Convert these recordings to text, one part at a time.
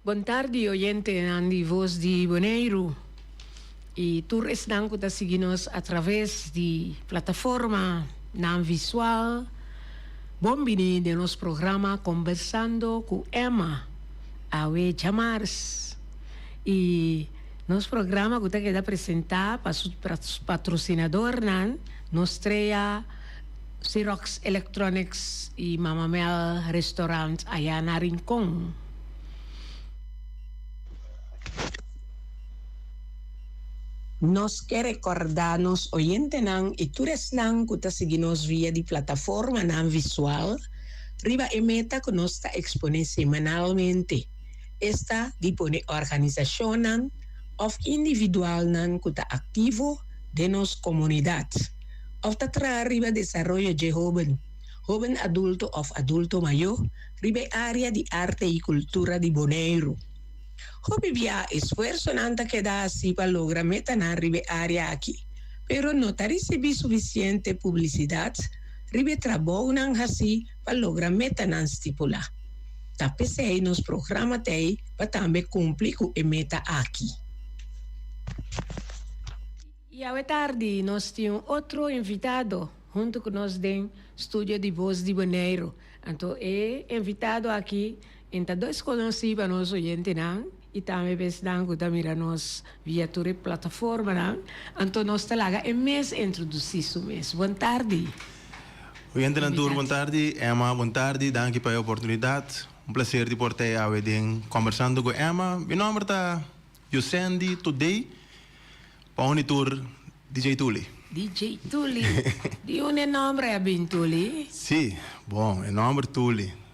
Boa tarde, oyente Andy Voz de Bonaire. E tu estão que seguindo-nos através de plataforma não visual. Bom-vindo de nosso programa Conversando com Emma, a chamar-se. E nosso programa que quer apresentar para os patrocinadores, nós treia Xerox Electronics e Mamamel Restaurant aí na Rincón. Nós quer recordar-nos oyente nan e todos nan que está seguindo via de plataforma não visual, riba e meta que nós está expondo semanalmente. Esta dispone organização nan of individual nan que está ativo de nos comunidade. Of está tra riba desarrollo de joven adulto of adulto mayor, riba área de arte e cultura de Bonaire. Hobby via esfuerzo nanta que da así para lograr meta na ribe área aqui. Pero no ta recebi suficiente publicidade, ribe trabalho nan assim para lograr meta nan stipula. Ta pensei nos programa tei para também cumprir com a meta aqui. E à tarde nós temos outro invitado junto com nós do Estúdio de Voz de Bonaire. Então é invitado aqui. Então, dois conhecidos para nós oyentes, e também pensamos que também nós via toda plataforma, então nós talaga é mês introduzir o mês. Boa tarde. Oyente Nantur, boa tarde. Emma, boa tarde. Danke pela oportunidade. Prazer de portar a wedding conversando com Emma. Meu nome é Yosendi Today. Para o tour DJ Tuli. DJ Tuli. De onde nome é bem Tuli? Sim, bom, o nome é Tuli.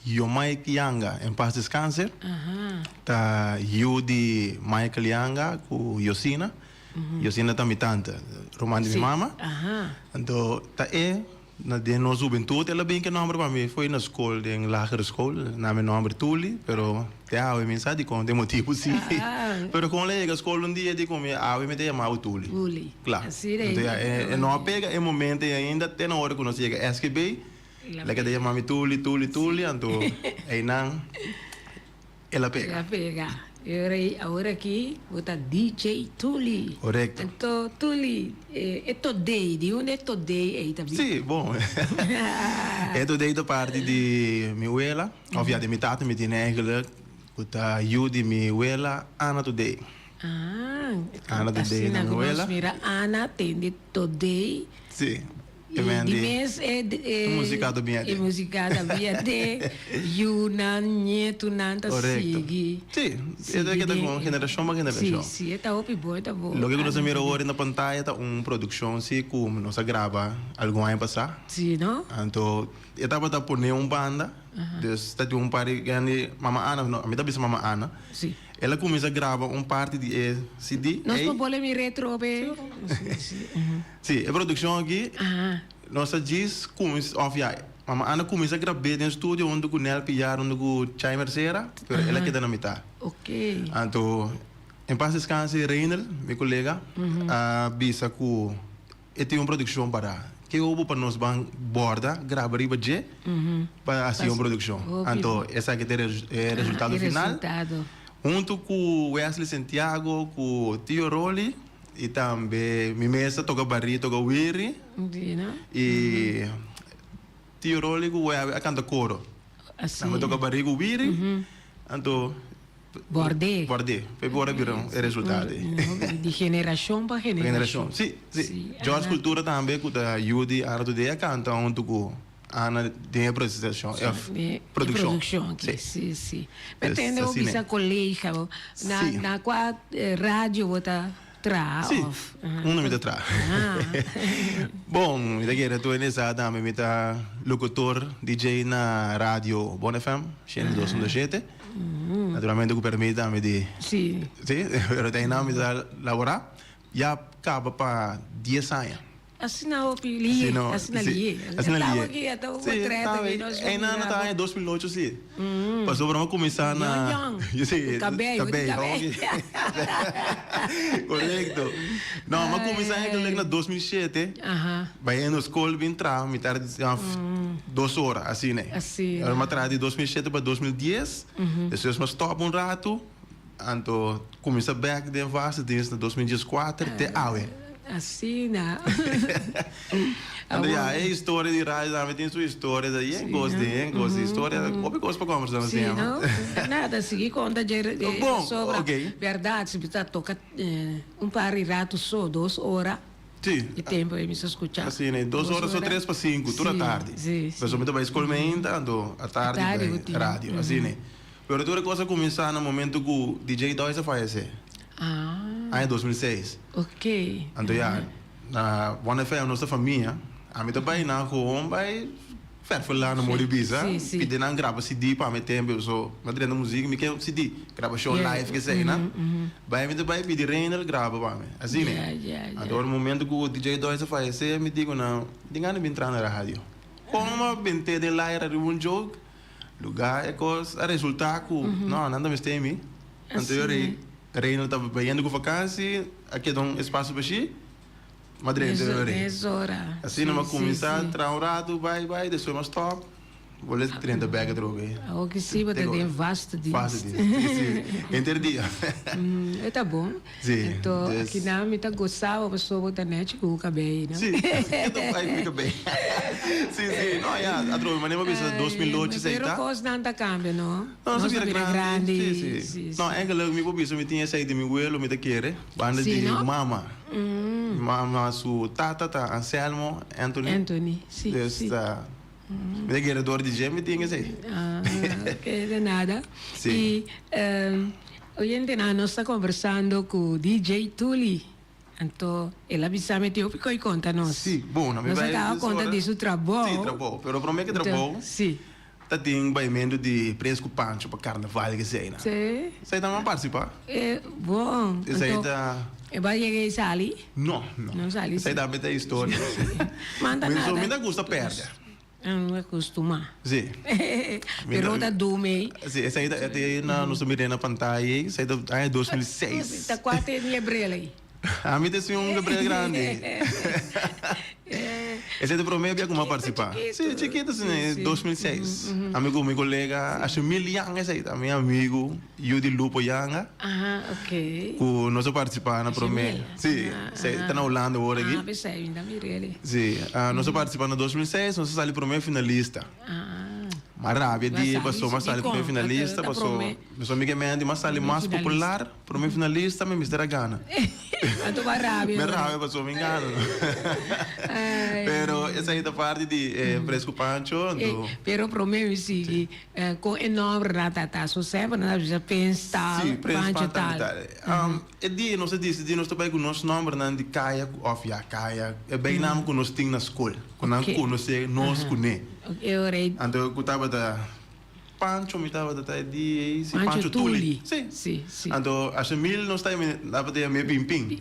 Eu Mike Yanga, em paz descanse. Tá eu de Michael Yanga com Yosina. Yosina tá minha tante, Romana de minha mama. Então, tá na de nossa juventude, ela bem que nome para mim foi na escola, em lagere escola, na meu nome Tuli, pero te hago mensagem com de motivo sim. Pero com a escola dia de como a me chama Tuli. Tuli. Claro. Então, não pega em momento ainda tem na hora que nós chega SQB. Lagi dia mami Tuli, então aí não, ela pega. Ela pega. Agora aqui, bota DJ Tuli. Correto. Então, Tuli, é today, de onde é today aí também? Sim, bom. É today da parte de minha abuela, obviamente de minha tata, minha tia eigenlijk, bota eu de minha abuela, Ana today. Ana today na minha abuela. Mira, Ana tem de today. Sim. E de mês é musicado bem até. É musicado bem até. Yunan, Nieto, Nanta, Sigi. Sim, é que com geração para geração. Sim, é tá bom, tá bom. Logo que nós mira agora na pantalla tá produção se como nós grava algum ano passado. Sim, não? Então, eu tava tá por banda. Está de par que Mama Ana, não, a minha bisa Mama Ana. Sim. Ela começa a gravar parte de CD. Nós não podemos retro, bem. Sim, a produção aqui. Nós diz como Mama Ana começa a gravar no estúdio onde o Nel pilhar onde o Chai Mercera, mas ela queda na metade. Ok. Então, em paz descanse Reiner, meu colega, a bisa que tem uma produção para que houve para nós borda, gravar riba de para assim uma produção. Então, essa aqui é o resultado final. Junto com Wesley Santiago, com o Tio Rolly e também minha mesa toca barri, toca wiri. E Tio Rolly com a canta coro. Também toca barri com wiri. Então Bordé. Foi agora viram o resultado. De geração para geração. Sim. Jorge Cultura também com a Yudi Artudeia canta junto com Ana de apresentação, produção. Sim. Pretende o bisa colega na qual rádio bota tra. Sim. Não me tra. Bom, daqui era tu nessa também me tá locutor DJ na rádio Bon FM, Channel 207. Naturalmente que permite me de. Sim. Eu tenho nome de laborar. Já acaba para 10 anos. assim na opili, assim na lie. Assim na Estava lie. aqui, até o Sim, treta que nós em ano tá em 2008 sim. Passou para começar na o cabelo. Correto. Não, mas começar em 2007. Vai indo escola bem entrar, me tarde 2 horas assim, né? Assim. Era uma trás de 2007 para 2010. Depois mas stop um rato. Então, começa back de vasta desde 2014 até hoje. Assim, né? Então, é a história de Raiz, tem sua história, daí é gosto de história, como gosto para conversar assim. Sim, não? Nada, seguir conta sobre ok. verdade, se você toca par de rato só, 2 horas. Sim. E tempo aí me escuchar. Assim, né? 2 horas ou 3 para 5, toda a tarde. Sim. Pessoal, vai escola ainda, à tarde vai rádio, assim, né? Mas toda coisa começar no momento que o DJ Dois falecer. Em 2006. Ok. Então, na One FM, nossa família, a minha também na rua, vai foi lá no Moribisa, pedindo a grava CD para mim tempo, so, madrinha da música, me quer CD, grava show live, que sei, né? Vai me também pedir Reynel, grava para mim, assim, né? Então, no momento que o DJ Dois falecer, me digo, não, ninguém me entrar na rádio. Como bem ter de lá, era um jogo, lugar, é coisa, resultado, não, nada me tem me. Então, Reynel estava bem com vacância, aqui dá um espaço para si. Madrinha, hora. assim, não vai começar a entrar um rato, vai, depois mais top. Vou ler 30 bags de droga. O que sim, você tem vasto disso. Vasto disso, interdia. Tá bom. Sim. Então, aqui na minha tá gostava, a pessoa botar net com o cabelo, não? Sim, então vai, fica bem. Sim, não, a droga, mas nem uma vez, 2008, sei, tá? Mas coisa não tá cambia, não? Não, não vira grande. Sim. Não, é que eu me vou me tinha saído de meu abuelo, me tá querer, banda de mama. Mama, su tata, Anselmo, Anthony. Sim. Me guerreador de gêmeo tinha que ser. Ok, de nada. Sim. E hoje nós estamos conversando com o DJ Tuli. Então, ele avisa me teu pico e conta nós. Sim, bom, não me vai. Nós acaba conta disso trabalho. Sim, trabalho. Pero prometo que trabalho. Sim. Tá tem baimento de Presco Pancho para carnaval que sei, né? Sim. Você também participar? É bom. Isso aí tá. Vai chegar e ali? Não. Não sali. Isso aí dá muita história. Manda nada. Mas ainda custa perder. Não é acostumar. Sim. Pero da Dume. Sim, essa aí tá na nossa mirena na pantalla, isso aí tá em 2006. Tá quase em Gabriel aí. A mim tem um Gabriel grande. Esse é de prometo como participar. Sim, chiquito, assim, 2006. Amigo, meu colega, acho Yang, esse aí, também amigo, Yudi Lupo Yang. Ok. Que nós participar na prometo. Sim, está na Holanda agora aqui. Pensei, ainda mirei ele. Sim, nós participar na 2006, nós saímos prometo finalista. Maravilha, dia passou uma sala primeiro finalista, passou amiga minha de uma sala mais popular, primeiro finalista, me Mr. Gana. Então maravilha. Maravilha, passou me engano. Pero essa aí da parte de Presco Pancho, pero prometo sim, com enorme ratataço, sempre nós já pensar Pancho tal. É dia nós disse, nós também com nosso nome não de Kaia, Kaia, é bem nome que nós temos na escola, quando nós conhecemos nós conhecemos. Então, eu estava da Pancho, me estava da de Pancho Tuli. Sim. Então, a Chamil não está dava de me pimpim.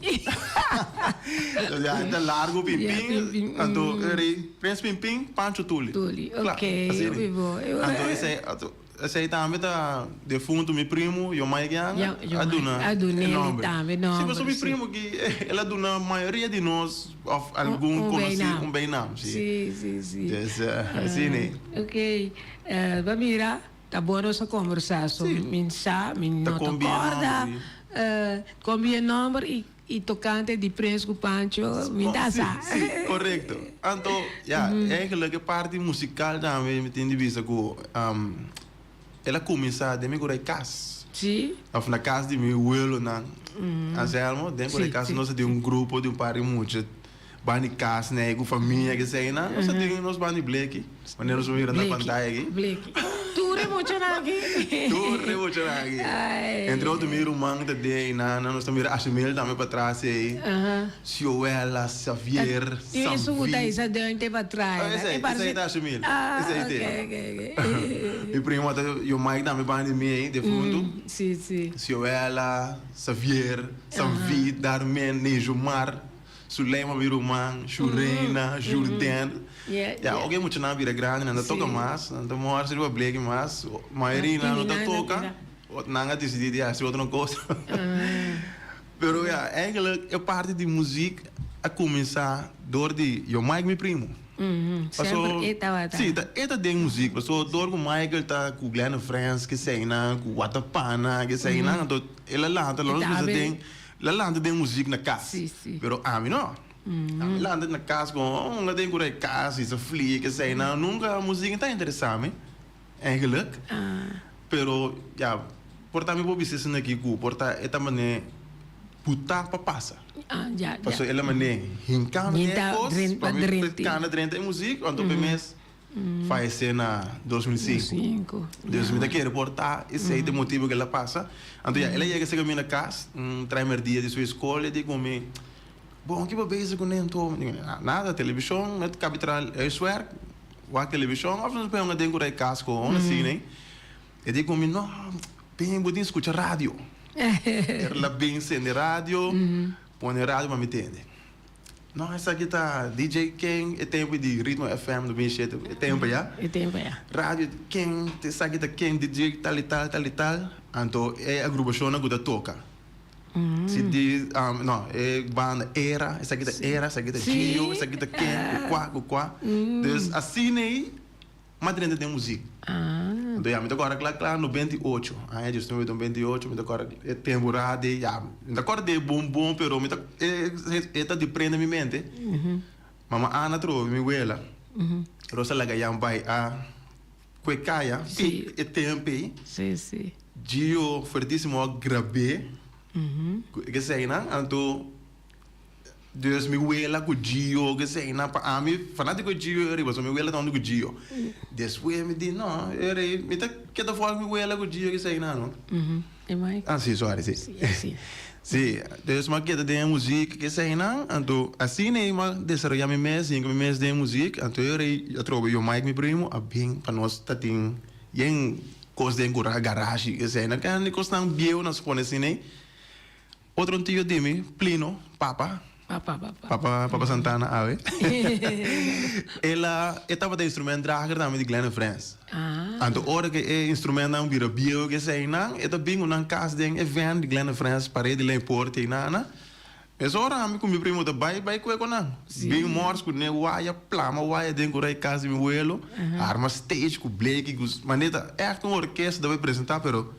Então, já está largo pimpim. Então, Prince Pimpim, Pancho Tuli. Ok, eu vivo. Então, esse aí também está defunto, meu primo, e o mãe que aduna. Aduna, também, não. Sim, mas o meu primo que ela aduna a maioria de nós, algum conhecido, um bem nome. Sim. Assim, né? Ok. Vamira, tá boa nossa conversação. Minha não concorda. Combina número e tocante de Presco Pancho, me dá essa. Sim, correto. Então, é aquela parte musical também, me tem de vista que ela começa a me correr casa. Sim. Na casa de meu abuelo, na Anselmo, dentro da casa nós temos grupo de par de muitos. Bani casa, né, com família que sei, né? Nós temos bani Blake, quando nós vamos na pantalla aqui. Blake. Tu remocionar aqui. Entre outros, meu irmão também, nós estamos a Chamil também para trás aí. Sioela, Xavier, Samvi. Isso muda isso adiante para trás. Esse aí tá a Chamil. Esse aí tem. E primo, o Mike também bani mim de fundo. Sim. Sioela, Xavier, Samvi, Darmen, Nejumar. Sulema Viruman, Shurena, Jordan. Ja, ook moet je naar weer grande en dat toca mais, dan morgen se bleke mais, maioria não tá toca. Nanga decidi ja, se outra coisa. Pero ja, eigenlijk é parte de muziek a começar door die yo Mike me primo. Sempre eta. Sim, eta ding muziek, so door com Michael tá com Glenn Friends que sei na, com Watapana que sei na, então ela lanta logo que ding, ela lanta ding muziek na casa. Pero a mim não. A mim lanta na casa com uma ding por aí casa, isso flieg que sei na, nunca a muziek tá interessante, eigenlijk. Pero ja, porta me vou biser aqui com, porta eta mané puta pa passa. Ja. Paso ela mané hinkan cos, para mim cana drente muziek, want op mes faleceu na 2005. 2005 que reportar e sei de motivo que ela passa. Então ela chega a chegar na casa, primeiro dia de sua escola, digo me, bom, que bezig com então, nada, televisão, net capital, huiswerk, wat televisão, of nos pegar dentro da casa com assim, né? E digo me, não, bem, vou escutar rádio. Ela bem sendo rádio, põe rádio para me entender. Não, essa aqui tá DJ King, é tempo de Ritmo FM do 27, é tempo já? É tempo já. Rádio King, essa aqui tá King, DJ tal e tal. Então, é a agrupação que toca. Se diz, não, é banda Era, essa aqui tá Era, essa aqui tá Gio, essa aqui tá King, Quá. Então, assim aí, mas dentro de música. Então, já me agora, claro, 98. Aí, eu estou em 98, me agora é temporada, já. Me agora de bom, pero me tá de prenda minha mente. Mama Ana trouxe minha abuela. Rosa Lagayam vai a Cuecaia, é tempo. Sim. Gio, fortíssimo, grave. Que sei, né? Então, Deus me abuela com Gio, que sei, né? A mim, fanático de Gio, eu mas minha abuela tá com Gio. Depois me diz, não, me tá que tá falando minha abuela com Gio, que sei, não? É mais? Sim, sorry, sim. Sim, Deus me queda de música, que sei, não? Então, assim, né? Mas desarrollar minha mês, 5 meses de música, então eu trouxe o Mike, meu primo, a bem, para nós, tá tem, coisa de garagem, que sei, né? Que a gente custa biel, nós põe assim, né? Outro tio de mim, Plino, Papa Santana, ave. Ela estava de instrumento drager também de Glenn Friends. Então, hora que é instrumento não vira bio que sei não, é bem um casa de evento de Glenn Friends parede lá em Porto e nada. Mas hora a mim com meu primo da vai com não. Bem mortos com ne waia plama waia dentro da casa meu abuelo, arma stage com Blake, com maneta é uma orquestra deve apresentar, pero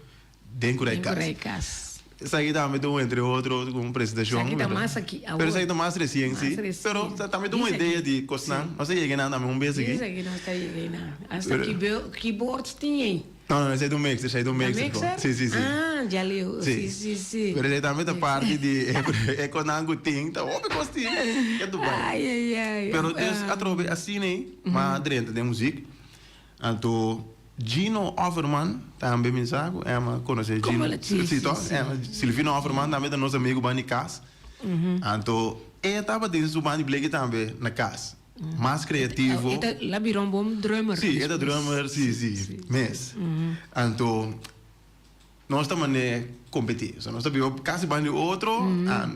dentro da casa. Essa aqui também tem entre outros com apresentação. Essa aqui tá mais aqui. Pero essa aqui tá mais recente, pero também tem uma ideia de coisa não sei chegar nada um mês aqui. Isso aqui não está chegando. Essa aqui keyboards tem. Não, esse é do México, esse é do México. Sim. Já leu. Sim. Pero esse também tá parte de econômico tem, tá óbvio que é do bem. Ai. Pero Deus atrove assim né, mas dentro de música. Então Gino Offerman, também me sabe, é uma conhecida Gino. Sim. Silvino Offerman também é nosso amigo Bani Cas. Então, ele estava dentro do Bani Blake também na casa. Mais criativo. Ele virou um bom drummer. Sim, ele é drummer, sim. Mas, então, nós estamos a competir. Nós estamos quase Bani outro,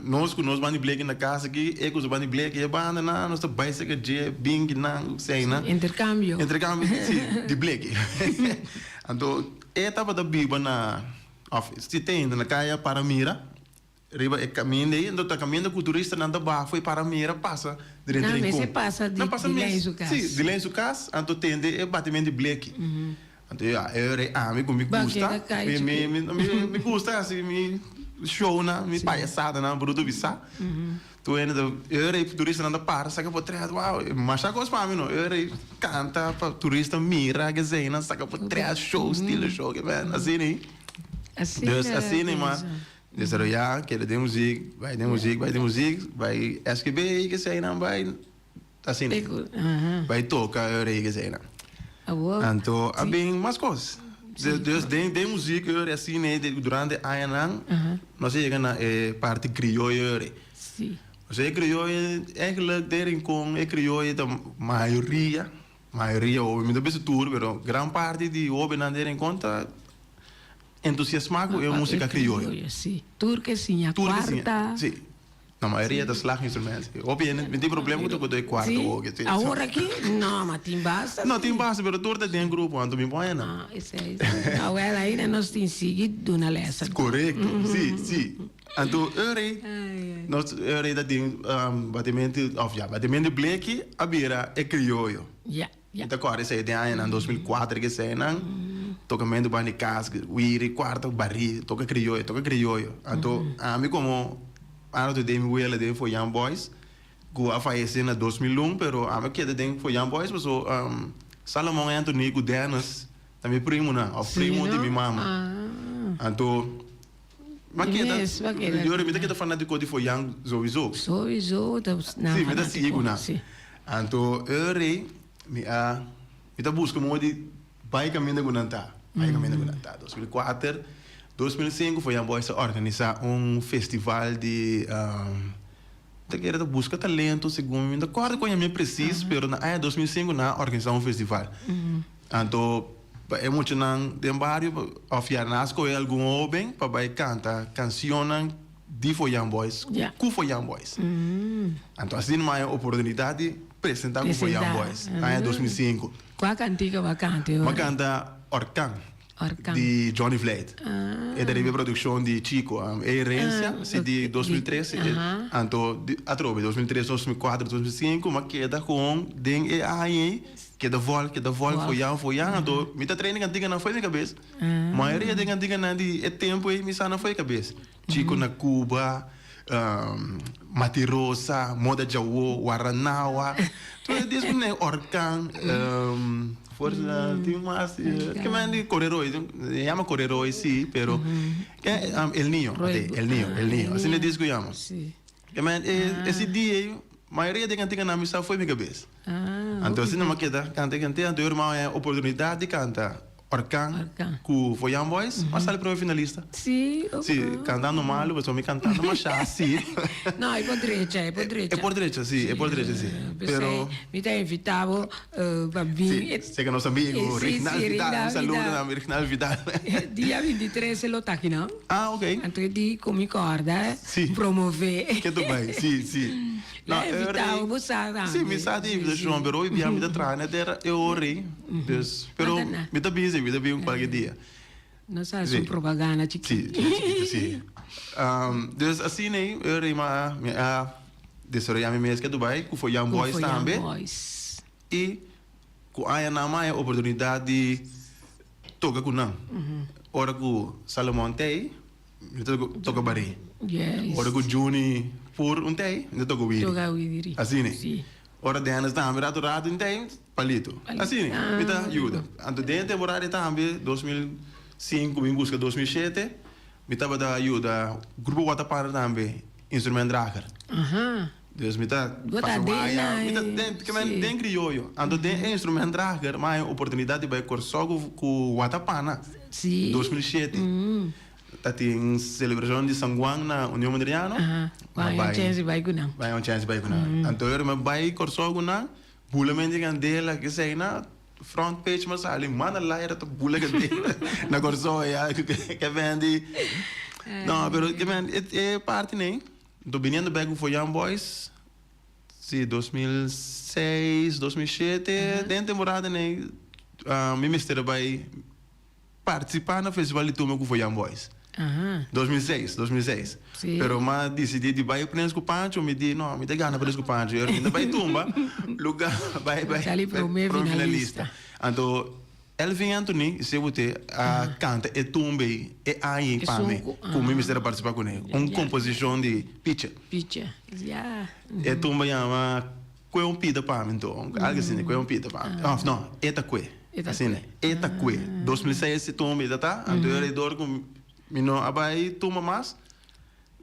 nós com nós Bani Blake na casa aqui, eu com os Bani Blake e a banda, nós estamos básica de Bing, sei, né? Intercâmbio, sim, de Blake. Então, eu estava da Biba na office, se tem na caia para Mira, riba é caminho, então está caminhando com o turista, não dá foi para Mira, passa. Não, mas você passa de Lenço Cas. Sim, de Lenço Cas, então tende é batimento de Blake. Então, me gusta, me gusta, assim, me show, me palhaçada, bruto visa. Tu ainda, eu turista não para, saca por trás, uau, mas a coisa para mim, não, eu canta para turista, mira, que sei, não, saca por trás, show, estilo show, que vem, assim, né? Assim, né, mas, desarrollar, que ele tem música, vai de música, vai escrever, que sei, não, vai, assim, né? Vai tocar, eu que sei, não. Então, há bem mais coisas. Deus tem música, assim, né, durante a ano, nós chegamos na parte criolla. Sim. Você criolla, eigenlijk daarin kon, criolla da maioria, obviamente bem tudo, pero gran parte de obviamente daarin conta entusiasmado com a música criolla. Sim. Turquesinha, quarta. Sim. Na maioria das slaginstrumentos. Obviamente, não tem problema com o quarto. Sí. Ahora aqui, não, mas tem basta. Não, tem basta, mas tu tem grupo, quando me põe, não. Ah, isso é isso. Agora ainda nós temos seguido na lessa. Correto, sim. Então, nós ainda tem batimento bleque, a beira é crioulo. Então, agora, isso aí tem em 2004, que sei, não? Tocamento de casca, uiri, quarto, barri, toca crioulo. Então, a mim como... Ano de Demi Wheeler de foi Young Boys, que a faleceu em 2001, pero a minha queda de foi Young Boys, mas o Salomão Anthony Gudenas também primo na, o primo de minha mama. Então, mas queda, eu repito que tá falando de foi Young sowieso. Sowieso, não. Sim, me dá sigo na. Então, eu rei, me tá buscando de vai caminho de Gunanta, 2004. 2005 foi a Boys organizar festival de busca talento, segundo me acordo com a minha preciso, pero na 2005 na organizar festival. Então é muito não tem vários ofiar nas com algum homem para vai cantar canções de foi Young Boys, com foi Young Boys. Então assim uma oportunidade de apresentar com foi Young Boys. 2005. Qual cantiga vai cantar? Vai cantar Orkan. De Johnny Vlad. E da produção de Chico. A herência de 2013. Então, a tropa, 2013, 2004, 2005, mas queda com den e aí, queda vol, foi já. Então, me tá treinando antiga não foi na cabeça. A maioria de antiga não é tempo e me não foi na cabeça. Chico na Cuba, Matirosa, Moda Jawo, Waranawa. Então, é disso que é Orkan, força tem mais que manda corredores chama corredores sim pero el niño assim é disso que chama que manda esse dia a maioria de cantiga na missa foi minha cabeça então assim não queda canta então eu irmão é oportunidade de cantar Orkan com foi Young Boys mas sai para o finalista sim cantando mal mas me cantando mas sim não é por direita sim pero me tem invitado para vir sei que nosso amigo Reginal Vidal saluda Reginal Vidal dia 23 ele está aqui não ok então de como corda promover que tu vai sim não invitado você sim me sabe de João Beroi via me da trana era eu orei pero me tá busy qualquer dia não sabe a propaganda sim dus assim né eu orei desarrollar minha que Dubai que foi Young Boys também e com a nama a oportunidade de tocar com não ora com Salomão tem toca bari ora com Juni por tem toca Wiri assim né ora de anos também rato tem palito assim né me dá ajuda então dentro da temporada também 2005 em busca 2007 me tava da ajuda grupo Watapara também instrumento drager dus me tá tem crioulo então tem instrumento drager mas oportunidade vai correr com Watapana 2007 tá tem celebração de São Juan na União Madriana vai um chance vai com não então eu me vai correr com não bulamento de candela que sei na front page mas ali manda lá era to bula candela na corsoia que vende não pero que vende é parte nem do vindo bem foi Young Boys sim 2006 2007 dentro da temporada né me mistério vai participar no festival de turma que foi Young Boys 2006 sim. Pero mas decidi de vai prens com Pancho me di não me dá gana prens com Pancho eu ainda vai tumba lugar vai pro finalista então Elvin Anthony se você canta e tumbe e aí para mim como me mistério participar com ele composição de pitcher e tumba chama que pida para mim então algo assim que pida para mim não eta que assim né eta que 2006 se tumba tá anterior com mino abai tuma mas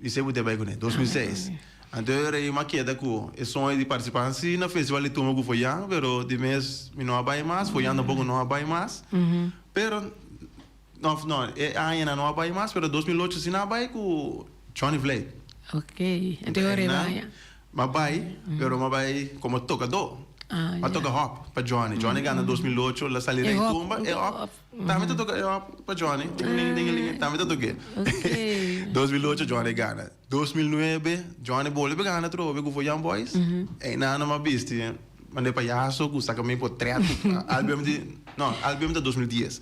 e se você vai com ele 2006 anterior aí maqueda com é sonho de participar assim na festival de tuma que foi já pero de mês mino abai mas foi ainda pouco não abai mas pero não é ainda não abai mas pero 2008 se não abai com Johnny Vlad ok anterior vai mas vai pero mas vai como tocador Ma toca hop para Johnny. Johnny gana 2008, la salida em tumba, é hop. Também toca hop para Johnny. Também toca. 2008 Johnny gana. 2009 Johnny Bolívar gana trove com Young Boys. E nada mais visto. Mandei palhaço, que saca meio portreto. Álbum de 2010.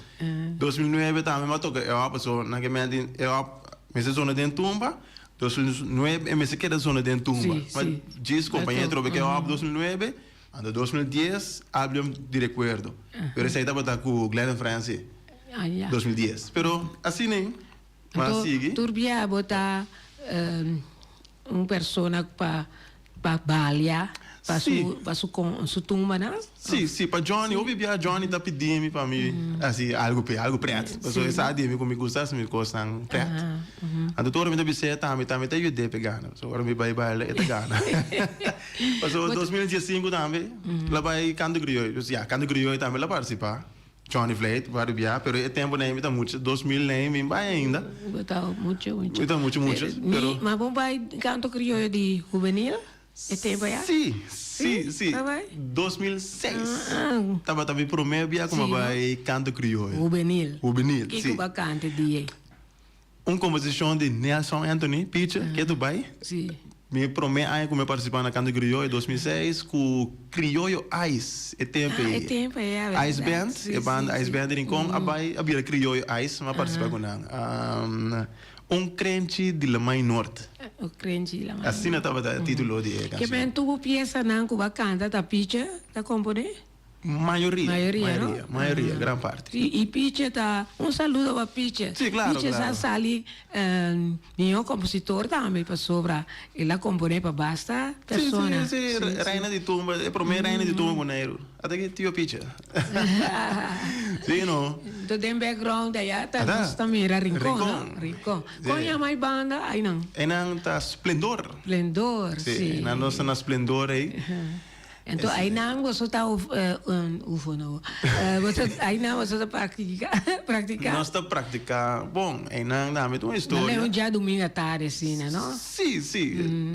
2009 também me toca hop, so naquele momento hop, me se zona de tumba. 2009 me se queda zona de tumba. Mas diz companhia trove que hop 2009. En 2010, álbum de recuerdo. Pero ese estaba con Glenn France. 2010. Pero así no. Mas sigue. Turbia botar persona para Balia, para su tumba, ¿no? Sí, para Johnny. Eu vivia Johnny tá pedindo para mim assim algo preto. Porque eu sabia que me gusta, me gostam preto. Então todo mundo disse também tá ajudei pegar. So agora me vai é gana. Passou 2015 também. Lá vai canto crioulo. Canto crioulo também lá participar. Johnny Flate, vai via, pero o tempo nem tá muito. 2000 nem vai ainda. Botar muito. Pero mas bom vai canto crioulo de juvenil? Sim. 2006. Tava também primeiro dia como vai canto crioulo. Juvenil. Que sim. Que canta de composição de Nelson Anthony Pitcher, que tu vai? Sim. Me primeiro ano como participar na canto crioulo em 2006 com Criollo Ice. Tempo Ice Band, banda Ice Band em com a Criollo Ice, mas participar com ela. Crente de La Mãe Norte. O crente de La Mãe. Assim estava o título de canção. Que bem tu peça não que vai cantar da Pitcher, da componer? Maioria, gran parte. E Pitcher tá saludo para Pitcher. Sim, claro. Pitcher sali meu compositor também para sobra ela compõe para basta persona. Sim, reina de tumba, é primeira reina de tumba boneiro. Até que tio Pitcher. Sim, não. Do tem background aí tá também era Rincon. Qual mais banda aí não? É não tá Splendor. Sim. Na nossa na Splendor aí. Então, aí não você está UFO, não. Aí não você está praticar. Nós está praticar. Bom, aí não dá uma história. Não é um dia domingo à tarde, assim, não? Sim.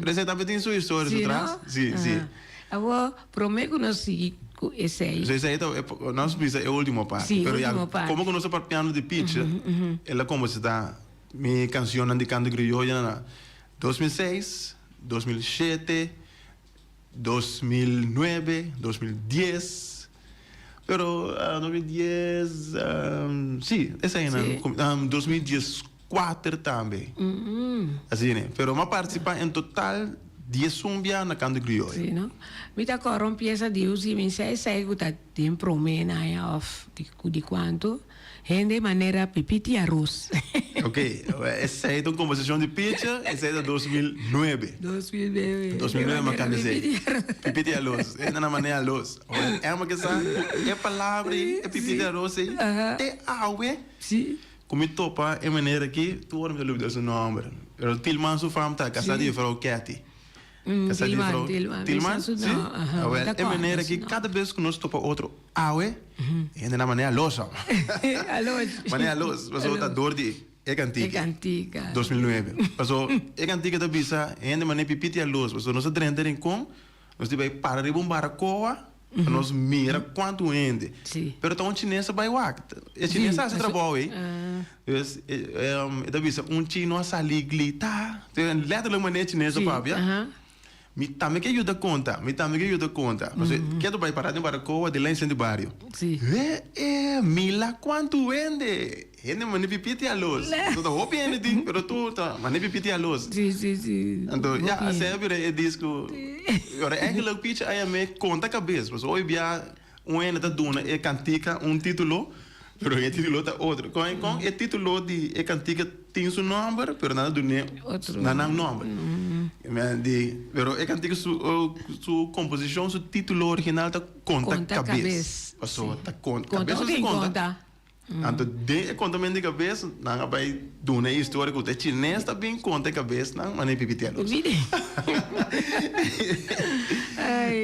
Recentemente tem sua história de trás. Sim. Agora, prometo que nós seguimos esse aí. Esse aí nós é a última parte. Sim, a última parte. Como que nós estamos piano de pitch, ela como se dá minha canção de canto crioulo na 2006, 2007, 2009, 2010, pero 2010, sí, esa es en 2014 también. Así, ¿no? Pero me participa en total 10 zumbia na canto crioulo. Sí, ¿no? Me está corrompiendo pieza de uso y me sei que está en promena of de quanto. De maneira pipiti arroz. Ok, essa aí é uma composição de pizza, essa é de 2009. 2009 uma camiseta. Pipiti arroz, é na maneira arroz. É uma questão, é palavra, é pipiti arroz, é água. Sim. Como topa, é maneira que, tu olha me seu nome. O Tilman su fam tá casado e falou Cathy. Tilman, sim. É maneira que cada vez que nós topa outro água, é na maneira loja. Maneira loja, mas outra dor de é cantiga. 2009. Passou é cantiga da bisa, é na maneira pipiti a luz, passou nós treinando em com, nós tive para de bombar a coa, nós mira quanto ende. Pero tão chinesa vai wak. É chinesa se trabalha aí. Da bisa chino a salir glita. Letra maneira chinesa para me também que ajuda conta, Mas quero vai parar de barcoa de lá em centro bairro. Sim. Mila quanto vende? Ende mane pipiti a luz. Tu tá hopi ende, pero tu tá mane pipiti a luz. Sim. Então, já sempre é disco. Agora é que o pitch aí me conta a cabeça, mas hoje via ende tá dona é cantica título. Pero el título está otro. Con el título de cantica tiene su nombre, pero nada de nada nombre. Pero el cantica su composición, su título original está conta cabeça. Passou, tá conta. Cabeça se conta. Então, de contamento de cabeça, não vai dar uma história que o chinês está bem conta de cabeça, não, mas nem pipitelo.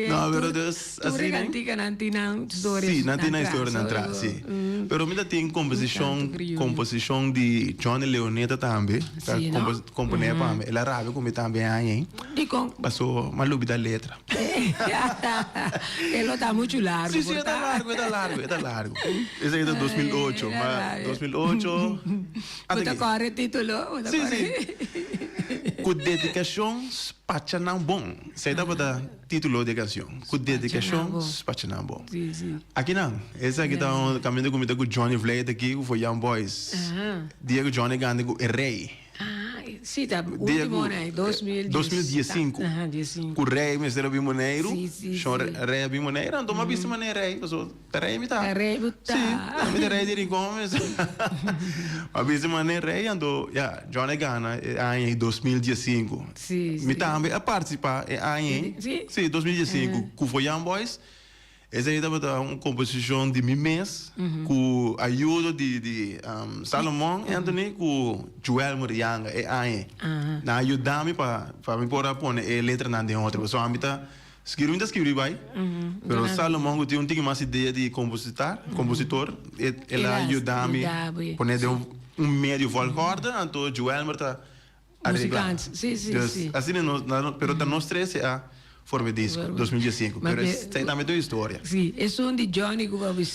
Não, pero dus, assim, né? Antiga nanti na história. Sim, nanti na história não traz, sim. Pero ainda tem composição de Johnny Leoneta também, que componente para mim. Ela rabe como também aí, passou uma lube da letra. Ele está muito largo. Sim, está largo. Esse aí é de 2008, mas 2008. Você corre título? Sim. Com dedicação, Spachanam bom. Você dá para título de canção. Com dedicação, Spachanam bom. Aqui não. Esse aqui está caminhando comigo com Johnny Vlad aqui, com Young Boys. Diego Johnny Gandhi com Rei. Sim, tá. Último, né? 2015. Com Rei, mas era bimoneiro. Rei bimoneiro. Então, uma vista maneira Rei. Rei me tá. Rei me tá. Sim, me Rei de Ricomes. Uma vista maneira Rei. Então, Johnny Gana, em 2015. Sim. Me também a participar em 2015 com o Young Boys. Essa aí estava uma composição de mim mês, com a ajuda de Salomão e Anthony, com Joel Murianga, e aí. Na ajuda-me para me pôr a pôr a letra na de outra. Só a mim está escrevi vai. Mas Salomão tinha uma mais ideia de compositor, ela ajuda-me a pôr um meio voz corda, então Joel está arreglando. Sim. Assim, pero nós três é forma disco, 2005. Pero tem também duas histórias. Sim, é um de Johnny que eu vi.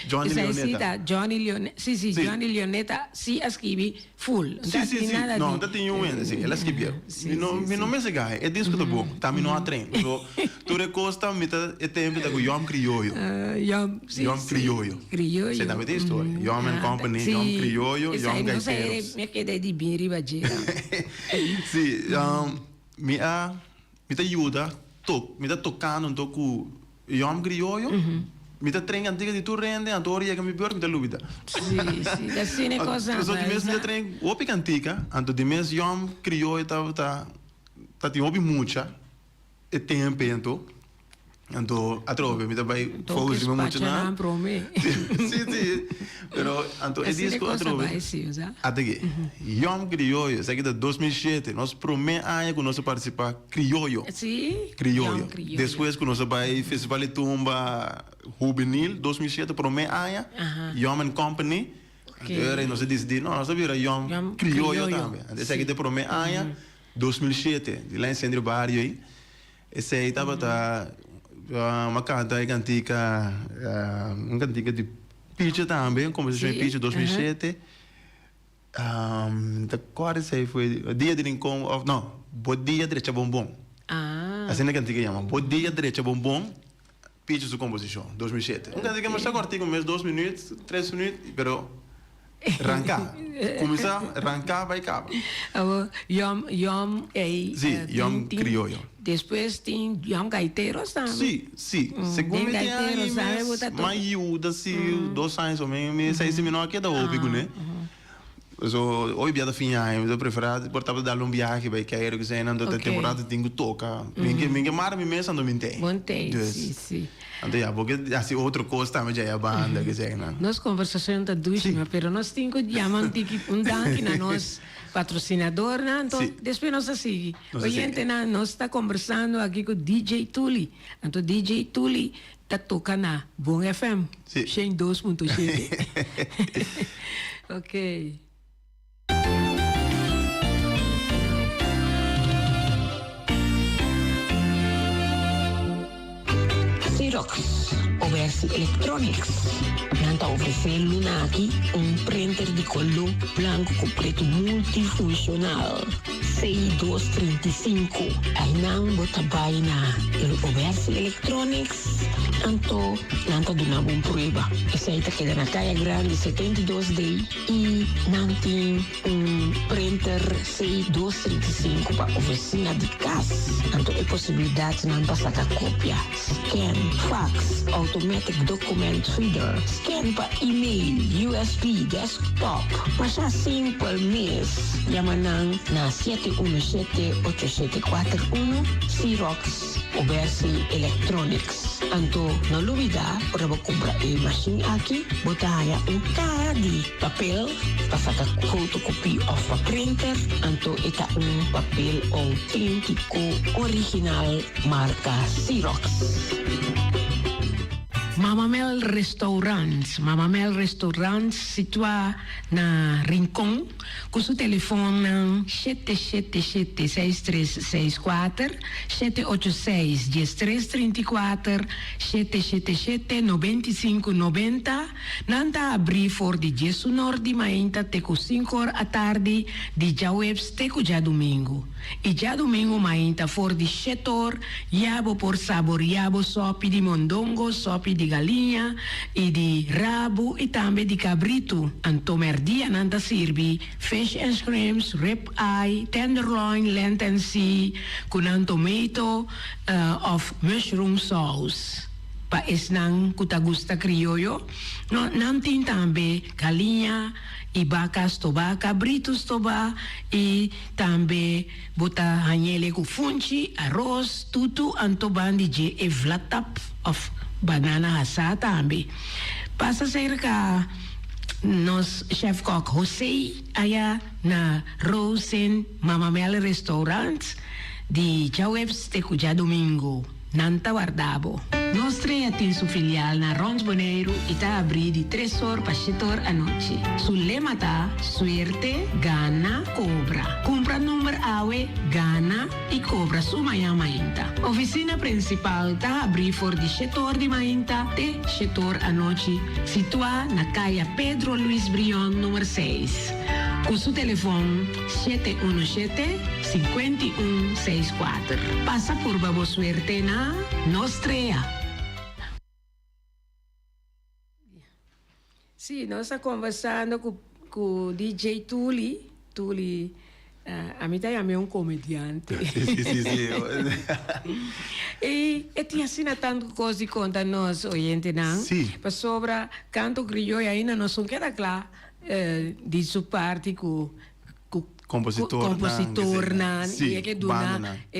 Johnny Leoneta. Johnny Leoneta. Sim, Johnny Leoneta, sim, escrevi full. Sim. Não, não tem um ainda, sim. Ela escreveu. Me não me segai, é disco tá bom. Também não há trem. Tu recosta, me tá é tempo da Yom Criollo. Yom Criollo. Você também tem história. Yom and Company, Yom Criollo, Yom Gaiteiros. Não sei, me quedei de bem ribajeira. Sim, me ajuda. Me está tocando com Yom Criollo, me está treinando antiga de Turrende, então eu ia me pior, me está lúbida. Sim, assim é coisa. Mas de mês me está treinando opi antiga, então de mês Yom Criollo tá tem opi muita, e tempo então a trove me está vai focus me muito na. Sim, pero então é disco a trove. Até que Yom Criollo, sei que de 2007, nós primeiro ano que nós participar Criollo. Sim. Criollo. Depois que nós vai festival de tumba juvenil 2007 primeiro ano, Yom and Company. Então nós decidimos, nós vira Yom Criollo também. Então sei que de primeiro ano 2007, de lá em Centro Barrio aí, esse aí tava uma canta antiga, uma cantiga de Pitch também, composição de Pitch 2007. Agora sei foi dia de rincão, não, Bom Dia Direita Bombom. Assim é cantiga chama, Bom Dia Direita Bombom, Pitch sua composição 2007. Uma cantiga mais agora tem uns 2 minutos, 3 minutos, pero arrancar. Começar, arrancar, vai acabar. Yom Criollo. Depois tem Yom Gaiteiros também. Sim. Segundo me tem aí, mas ajuda se 2 anos ou menos, 6 minutos aqui é da óbigo, né? Hoje dia da fim aí, eu prefiro portar dar um viagem vai cair que sei não da temporada tem que tocar. Minha mara me mesa não me tem. Montei, sim. Então, porque assim outra coisa também já é a banda que sei não. Nós conversação tá ducha, mas pero nós temos que chamar um tanque na nós patrocinador, né? Então, depois nós assim. Hoje nós está conversando aqui com DJ Tuli. Então DJ Tuli tá tocando na Bom FM. Sim. 2.7. Ok. Xerox, OBS Electronics. Nanta oferecendo aqui printer de color branco com preto multifuncional. CI235. Aí não bota baina. OBS Electronics. Então, nanta do na bom prueba. Essa aí tá quedando na talla grande 72D e não tem printer CI235 para oficina de casa. Então, é possibilidade não passar a cópia. Scan, fax, automatic document reader, scan para e-mail, USB, desktop. Mas é simples mesmo. Yamanang na 717-8741 Xerox OBS Electronics. Anto, no olvida, para comprar a machine aqui, botar um cara de papel, para fazer fotocopy of a printer, anto ita papel autêntico, original, marca Xerox. Mama Mel Restaurants situa na Rincon, com seu telefone 777-6364, 786-1334, 777-9590. Nanta abrir for de Jesus Norte, mainta teco 5 horas à tarde, de já webs teco já domingo. E já domingo mainta for de chetor, yabo por sabor, yabo sopi de mondongo, sopi de galinha e de rabo e também de cabrito. Anto merdia nanta sirvi fish and shrimps, rib eye, tenderloin, lenten sea, con tomato of mushroom sauce. Pa esnang kuta gusta criollo, no nantin tambe galinha e vacas toba, cabritos toba e tambe bota hanhele ku funchi, arroz, tutu antoban de e vlatap of banana hasa tambe. Passa cerca nos chef kok Jose aya na Rosen Mama Mel Restaurants di Jawebs te cuja domingo. Nanta Guardabo. Nostre atin su filial na Rons Boneiro ita abri di 3 horas pa 7 horas a noche. Su lema ta suerte, gana, cobra. Compra number awe, gana e cobra su maya mainta. Oficina principal ta abri for di 7 horas di mainta te 7 horas a noche. Situa na caia Pedro Luis Brion número 6. Com su telefone 717-5164. Passa por Babo Suerte na Nostrea. Sim, nós estamos conversando com o DJ Tuli. A mim também é um comediante. Sim. E tinha assim tanto coisa que conta nós, oyente, não? Sim. Para sobra canto crioulo ainda não são queda claro. Di sua parte com compositor na sì, e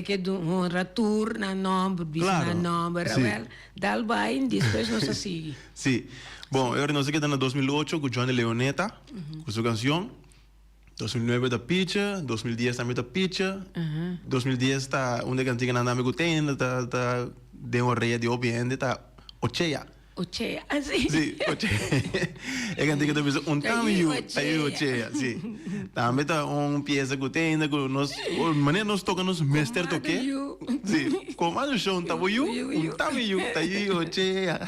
che un ratur na nombre claro, na nombre sì. Well dal bain depois não se sigue. Sì. Bom, eu não sei que está na 2008 com Johnny Leoneta, com sua canção. 2009 da Pitcher, 2010 também da Pitcher. 2010 está onde cantiga na nome Guten, tá de uma rede de OBN, tá Ocheia. Ocheia, assim. Sim, Ocheia. É cantiga da pessoa tamanho, aí Ocheia, sim. Também tá peça que tem, com nós, maneira nós tocamos mestre toque. Sim, como o show tá boiu, tamanho, tá aí Ocheia.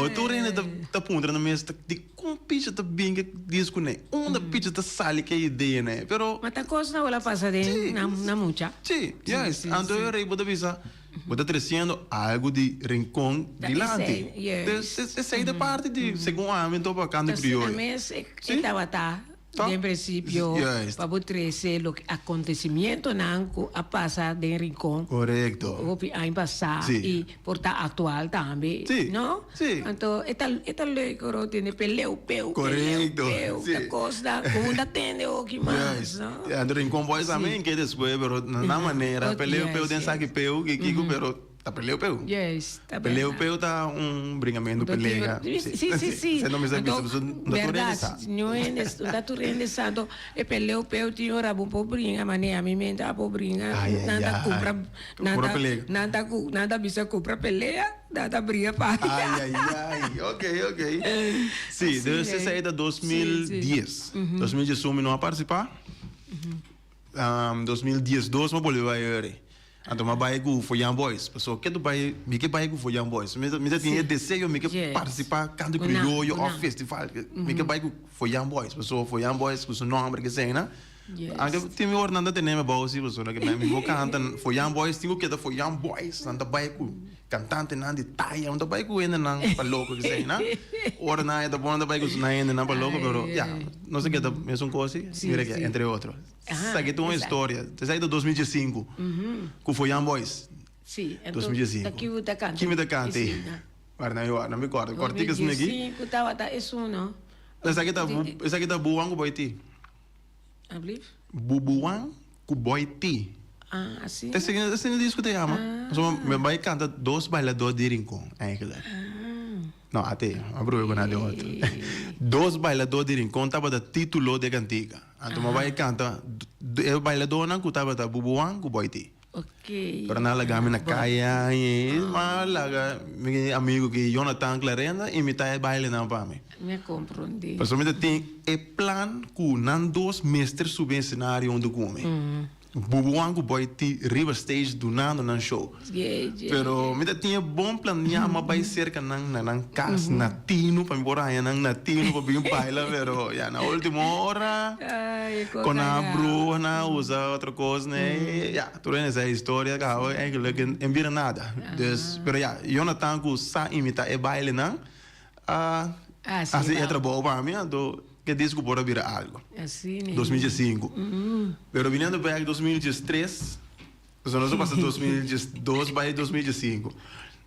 O tu reina tá punta na mesa de com picha tá bem que disco né. Da picha tá sali que ideia né. Pero mas tá coisa não ela passa de na mucha. Sim, yes. Então eu rei boda visa. Boda trazendo algo de rincón dilante. Essa é da parte de segundo ano então para canto crioulo. Mas estava em princípio para trazer o acontecimento não a passar de rincón. Correcto. O ano passado e portar atual também, não? Sim. Então esta lei que tem peleu peu. Correcto. A coisa como da tende o que mais, não? Ando rincón boys também que depois, pero na maneira peleu peu den saque peu que kiko pero tá peleu peu. Yes, tá bem. Peleu peu tá bringamento pelega. Sim. Você não me sabe isso, verdade. Não é da tu rendesando e peleu peu tinha ora bom por brinca, mané a mim menta por brinca. Nada compra, nada bisa compra pelea, nada briga para. Ai, ok. Sim, deve ser saída 2010. 2010 não participar. 2010 mas bolou aí. Então, eu vai com o Young Boys. Pessoal, que tu vai, me que vai com o Young Boys. Me tinha desejo, me que participar canto crioulo ou festival. Me que vai com o Young Boys. Pessoal, o Young Boys com o nome que sei, né? Anche tem me ornando tem me bosi, pessoal, que me vou cantar o Young Boys, tenho que dar o Young Boys, não tá vai com cantante não de taia, não tá vai com ainda não para louco que sei, né? Ora não é da bom, não vai com não ainda não para louco, pero não sei que da mesmo coisa, mira que entre outros. Sabe tem uma história, você sai de 2005 com o Young Boys. Sim, 2005. Aqui o da cante. Que me da cante. Para não me acordo. Corticas negi. 2005 tava isso não. Essa aqui tá boa com boiti. I believe. Bubuang ku boiti. Assim. Tá seguindo disco te ama. So, me vai cantar 2 bailadores de rincón, eigenlijk. No, até, abro con de outro. 2 bailadores de rincón tava da título de cantiga. Então, me vai cantar, o bailador não cutava da bubuang, ku boiti. Ok. Pernah laga kami na kaya, malaga, meu amigo que Jonathan Clarenda, imitar baile na pami. Me compreende. Mas somente tem plan que não 2 mestres subem cenário onde come. Bubuang boy ti river stage do nando nan show. Pero me tinha bom planear mas vai cerca nan casa natino para embora aí nan natino para bem baila, pero ya na última hora com a bro na usa outra coisa né. Ya, tu essa história que eigenlijk em vira nada. Dus, pero ya, Jonathan ku sa imita e baile nan assim é trabalho para mim, então que disco pode virar algo. Assim, né? 2005. Pero viniendo para 2003, então nós passamos 2002 para 2005.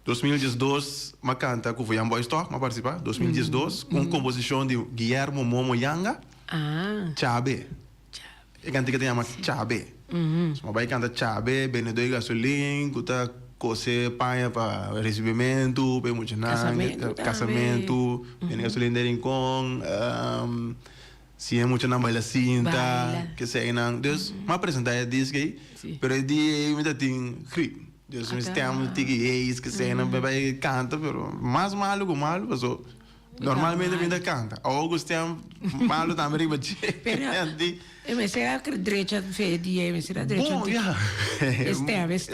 2002, uma canta que foi Boy Stock, uma participar. 2002, com composição de Guillermo Momo Yanga. Chabe. A cantiga tem uma Chabe. Uma vai cantar Chabe, Benedoi Gasolin, que está cose paia para recebimento, para muito casamento, bem gasolina de rincón, se é muito na baila cinta, que sei não. Dus, mas apresentar é disco aí, pero é dia me tem grip. Dus, me temos tigueis que sei não, vai canta, pero mais malo que malo, passou. Normalmente me canta. Algo tem malo também riba de. Mas será que direita fez dia, mas será direita? Bom, já.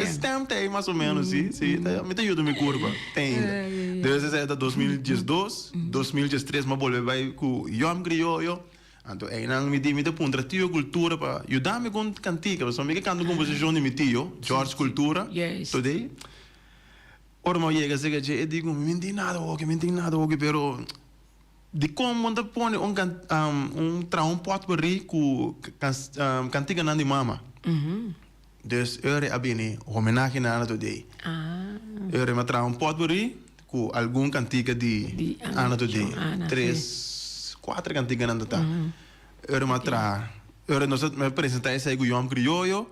Stem tem mais ou menos, sim. Me tem ajuda me curva. Tem. Desde essa 2012, 2013, mas volve vai com Yom Criollo. Então, aí não me dá ponto tio cultura para ajudar-me com cantiga. Só me canto composição de meu tio, George Cultura. Today. Ora, mas chega a ser que eu digo, me tem nada, pero de como anda põe um potpourri com cantiga não de mama. Dus eu abini homenagem na Ana Today. Eu me trago potpourri com algum cantiga de Ana Today. 3, 4 cantigas não tá. Eu me trago. Eu nós me apresentar esse aí com Yom Criollo.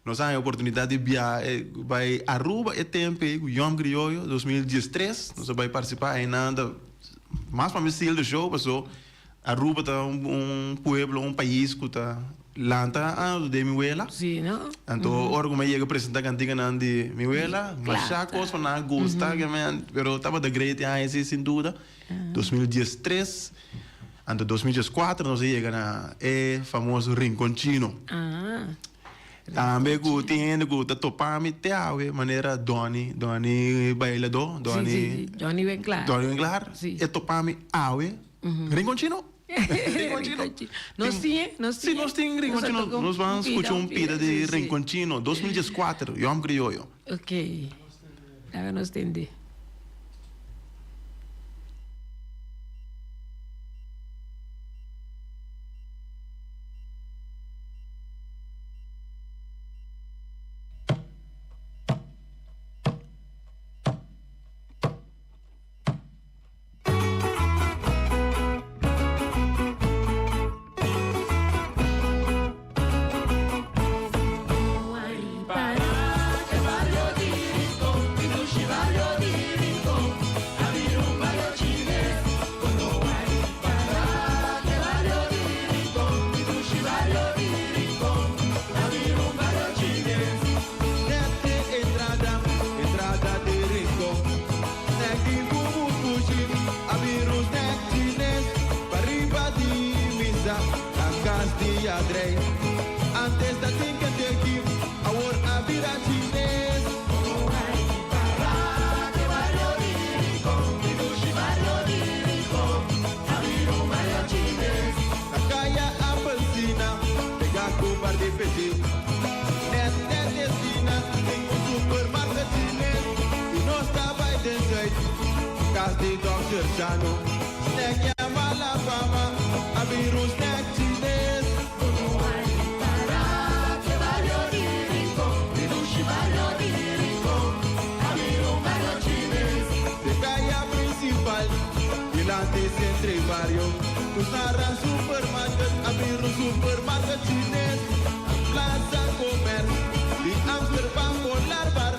Nós temos a oportunidade de viajar vai Aruba e tempo com Yom Criollo 2013. Nós vamos participar aí nada mais para o estilo do show, passou Aruba tá pueblo, país que tá lanta de Miuela. Sim, não? Então, hora como eu apresentar cantiga na de Miuela, machacos para não gostar, pero estava da great aí sem dúvida. 2013. Então, 2004, nós chegamos na famoso Rinconcino. Também que tem que topar de maneira Doni bailador, Doni Wenglar, e topar Rinconcino. Nós tínhamos Rinconcino, nós vamos escutar pida de Rinconcino, 2004, Yom Criollo. Ok, agora nós entendemos. Antes da tinha de aqui, agora a vida chinês. Que barrio lírico, e do barrio lírico, abrir barrio chinês. A caia a piscina, pegar com o bar de petit. Nesta esquina, tem supermercado chinês. E nós estava aí dentro, casa de Dr. Chano. Snack a mala fama, abrir snack chinês. Entre barrio, usará supermarket, abrir supermarket chinês, plaza comer, de Amsterdam volar bar,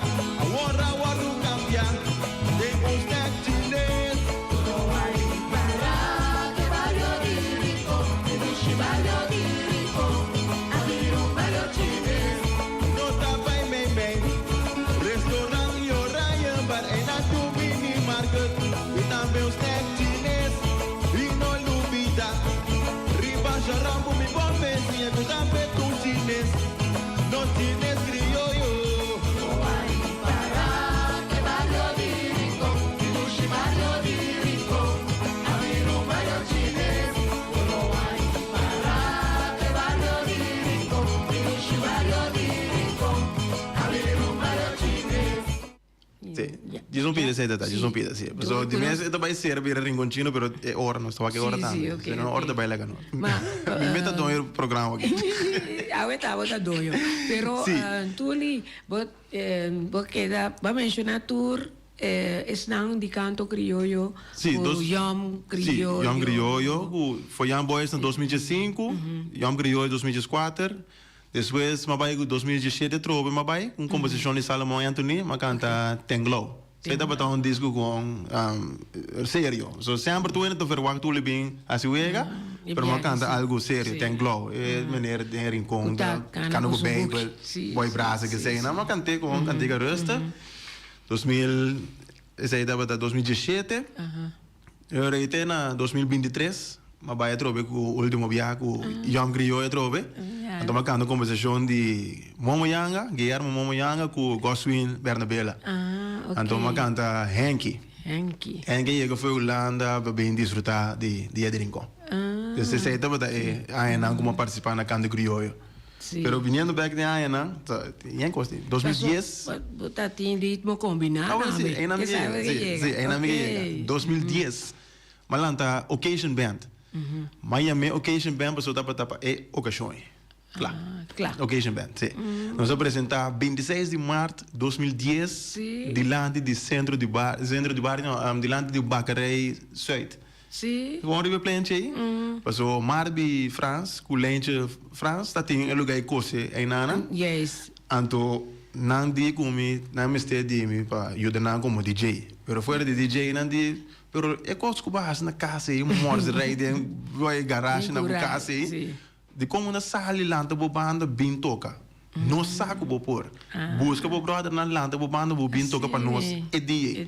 Yo son pides esta, yo son pides, sí. So, de mes esta vai ser bir ringoncino, pero hora no estaba que hora también. Okay, no hora baila que no. Ma, Mi meta no el programa aqui. Awet doyo. Pero Sí. tu li, bot queda, va mencionar tour esnang di canto criollo, Sim, Yom criollo. Sim, Yom Criollo, foi Young Boys em 2005, Yom Criollo em 2004. Depois, em 2017, trouxe uma composição de Salomão Anthony, uma canta Tenglow. Você está botando disco com sério. So, sempre tu ainda verwacht tu bem a suega, mas uma canta algo sério, Tenglow. É maneira de encontrar, cano com bem, boy brasa que sei, não, uma cantei com cantiga rusta. 2017. Eu reitei na 2023. Mas vai trobe com o último viaje com Yom Criollo trobe. Então marcando conversação de Momoyanga, Guillermo Momoyanga com Goswin Bernabela. Okay. Então marcando Henky. Henky chegou foi Holanda para bem desfrutar de dia de rincón. Desde essa etapa aí não como participar na canto criollo. Sí. Pero viniendo back de aí não, em costa 2010. Tá tem ritmo combinado. Ah, sim, aí na minha, aí na minha 2010. Malanta Occasion Band. Miami Occasion Band passou tapa ocasião. Claro. Occasion Band, sim. Nós apresentamos 26 de março de 2010, diante do centro de bar, não, diante do Bacarei Zuid. Sim. Quando eu plantei aí, passou Marbi France, com lente France, tá tem lugar que você aí nana. Yes. Então, não digo comigo, não me estou dizendo para ajudar como DJ. Pero fora de DJ não digo. Pero é coisa que basta na casa e morre rei de vai garagem na casa e de como na sala lanta bo banda bem toca. No saco bo por. Busca bo brother na lanta bo banda bo bem toca para nós. É dia.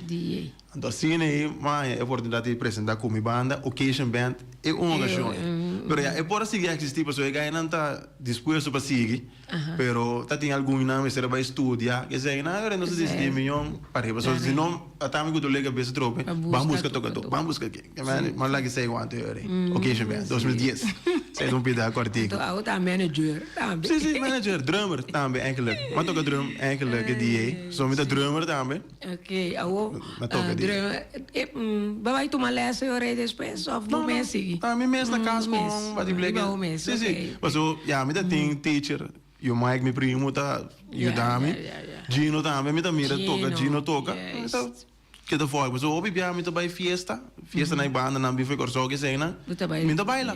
Então assim né, mas é oportunidade de apresentar com minha banda, Occasion Band é uma ocasião. Pero é por seguir existir pessoa que não está disposto para seguir. Pero tá tem algum nome será para estudar, que sei na hora não se diz de milhão para pessoa se não até me do lega besta trope. Vamos buscar toca. Vamos buscar aqui. Mas lá que sei quanto é. Occasion Band 2010. Sei não pida cortico. Então a outra manager também. Sim, manager, drummer também eigenlijk. Maar toca drum eigenlijk DJ. Zo met de drummer também. Ok, awo. Maar toca drummer. Vai tomar lessa e orei depois of no mês. Ah, mi mês na casa com vai de blega. Sim. Mas o ja, me tem teacher. Eu Mike me primo tá ajudar-me. Gino também me tá mira toca, Gino toca. Então que da forma, mas o obi bia me tá vai fiesta na banda na bife corso que sei na. Me tá baila.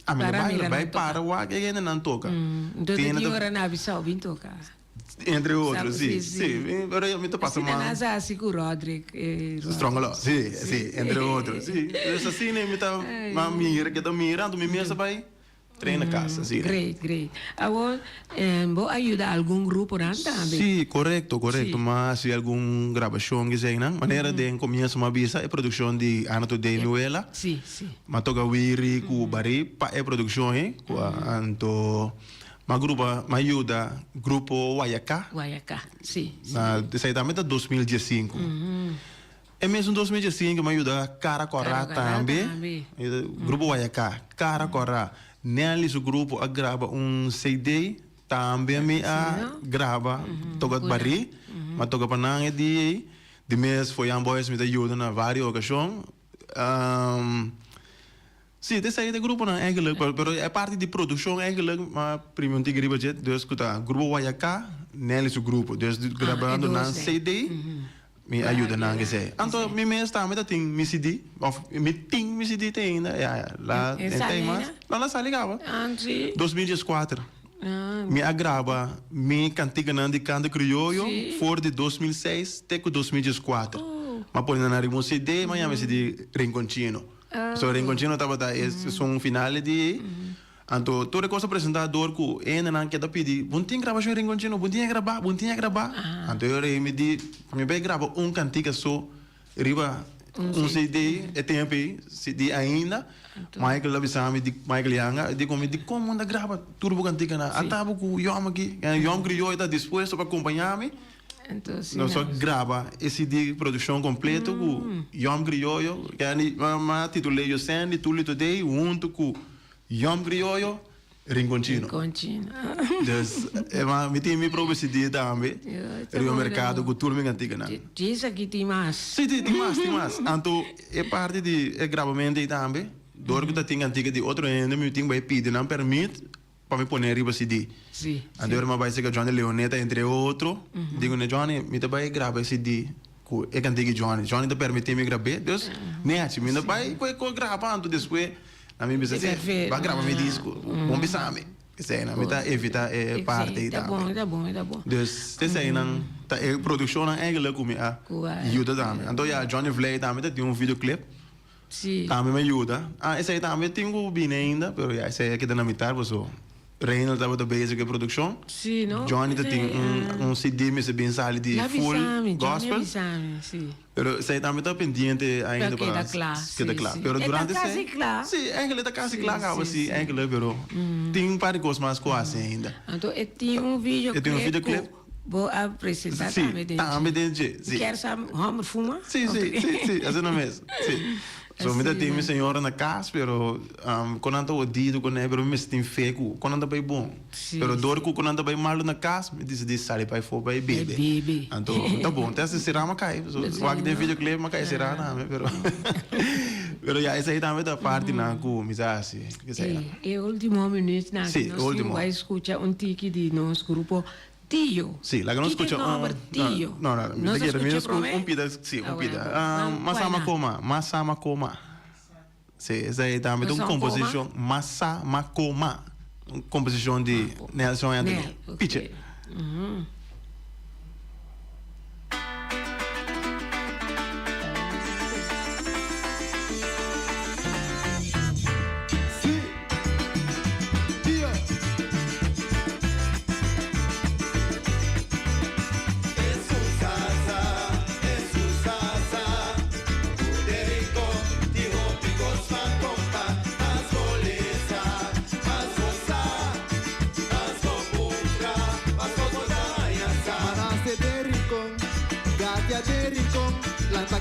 A minha baila vai para o que ainda não toca. Então tem hora na Bissau vim tocar. Entre outros, sim. Agora eu me tô passando mal. Mas assim com o Rodrigo. Strongolo, sim, entre outros. Sim, isso assim né, me tá mira que tá mirando, me mesa vai treina casa, sim. Great. Agora, vou ajudar algum grupo também? Sim, correto. Mas se algum gravação que sei não, maneira de começar uma visa é produção de Anato de Nuela. Sim. Mas toca Wiri com Bari, pa é produção hein, com Anto. Mas grupo me ajuda grupo Guayacá, sim. Exatamente 2015. É mesmo 2015 me ajuda Cara Corá também. Grupo Guayacá, Cara Corá. Nele o grupo grava CD, também me grava toca Bari, mas toca para não é de mês foi Young Boys me ajuda na várias ocasiões. Sim, desse aí do grupo não é pero é parte de produção é mas primeiro tem que budget, dus escuta grupo Guayacá, nele o grupo, dus gravando na CD, me ajuda na que sei. Então me mês também tem me CD, of me CD tem ainda, lá tem mais. Lá sala ligava. 2004. Me agrava, me cantiga na de canto criollo, for de 2006 até 2004. Mas põe na ritmo CD, mas me CD Rinconcino. So Rinconcino estava um final de então toda coisa apresentador que ainda não quer pedir buntinha gravação Rinconcino buntinha gravar então eu me di me vai gravar cantiga só riba CD, é tempo aí, CD ainda. Michael Labisami, Michael Yanga, de como anda grava turbo cantica na. Atabo com o Yom aqui, Yom criou está disposto para acompanhar-me. Então, Nós só grava esse de produção completo com Yom Criollo, que é a titulei eu sendo, tudo today, junto com Yom Criollo, Rinconcino. Então, me tem me prova esse dia também. O mercado com turma antiga, né? Diz aqui tem mais. Sim, tem mais. Então, é parte de gravamento aí também. Dor que tem antiga de outro ainda, me tem vai pedir, não permite. Para me pôr riba CD. Sim. Andor uma vai ser que Johnny Leoneta entre outro. Digo né Johnny, me vai gravar CD. É cantiga Johnny. Johnny te permite me gravar. Deus, né? Me vai gravando depois. A mim bisa vai gravar meu disco. Bom bisame. Sei não, me tá evita parte aí tá bom. Deus, te sei não, tá produção não é aquela como a ajuda também. Então já Johnny Vlay também tem videoclip. Sim. Também me ajuda. Esse aí também tem um bem ainda, pero já esse aí aqui da na mitad, você Reynolds estava da basic produção. Sim, não? Johnny tem CD, mas bem sale de full gospel. Sim. Pero esse aí também está pendente ainda para queda claro. Pero durante esse sim, é que ele está quase claro, assim, é que ele pero tem um par de coisas mais quase ainda. Então, tem um videoclip. Vou apresentar também dentro. Também dentro, sim. Quer saber como fuma? Sim, assim não mesmo. Sim. So, me tem minha senhora na casa, pero quando anda odiado com ele, pero me tem fé quando anda bem bom. Pero dor quando anda bem mal na casa, me diz sair para fora para beber. Então, tá bom, até se será uma cai. So, aqui tem videoclipe, uma cai será não, pero já essa aí também da parte na cu, me assim, que sei. É o último minuto na que nós vai escutar tique de nosso grupo Tio. Sì, la conosco già. Tio. No, mi conosco un pida, sì, un pida. Masama Koma. Sì, è da una composizione Masama Koma. Una composizione di Nelson Anthony. Pice.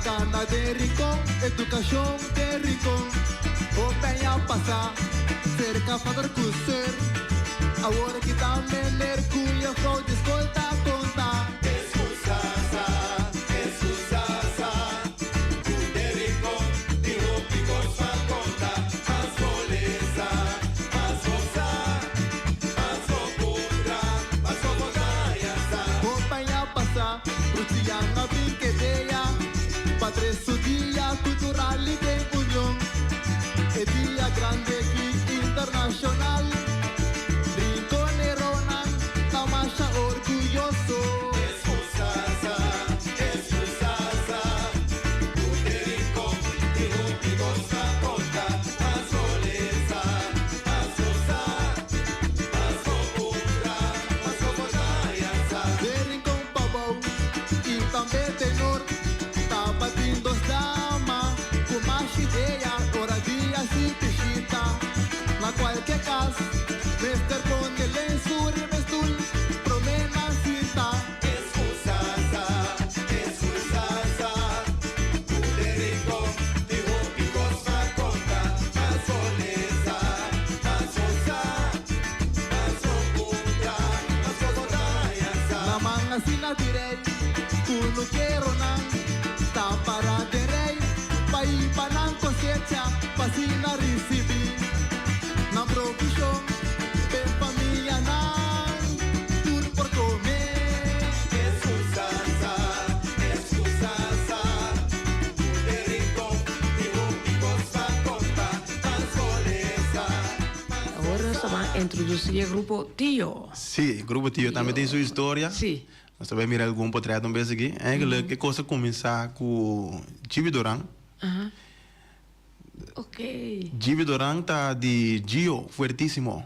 Cana de Rincón, educación de Rincón. Open a passar, cerca para curser. Agora que também ler cuia flor de escolta conta. Escusasa, de Rincón, de Ropicos fa conta. As boleza, as rosa, as robuda, as rogodaiasa. Open a passar, Rusiana brinquedeia. Padre su dia cultural de união, é dia grande aqui internacional. Rinconerona, tamasha orgulhoso. Escusasa, de Rincón, de Ropicos fa conta. As boleza, as rosa, as robuda, as rogodaiasa. De Rincón pabau, e também tenor. Batindo dama, com mais ideia, hora dia se pichita. Na qualquer caso, Mr. Conde lenço remestul, promena cita. Escusasa, de Rincón, de Ropicos fa conta. As boleza, as rosa, as robuda, as rogodaiasa. Na manga sina direi, kuno quero não. Para de rei, pai para cosecha, pasina recebi. Na profissão, bem família não, tudo por comer. Escusasa, de Rincón, de Ropicos fa conta. As boleza. Agora nós vamos introduzir o grupo Tio. Sim, o grupo Tio também tem sua história. Sim. Nós também mirar algum portrait um vez aqui. É que coisa começar com Gibi Doran. Ok. Gibi Doran tá de Gio, fortíssimo.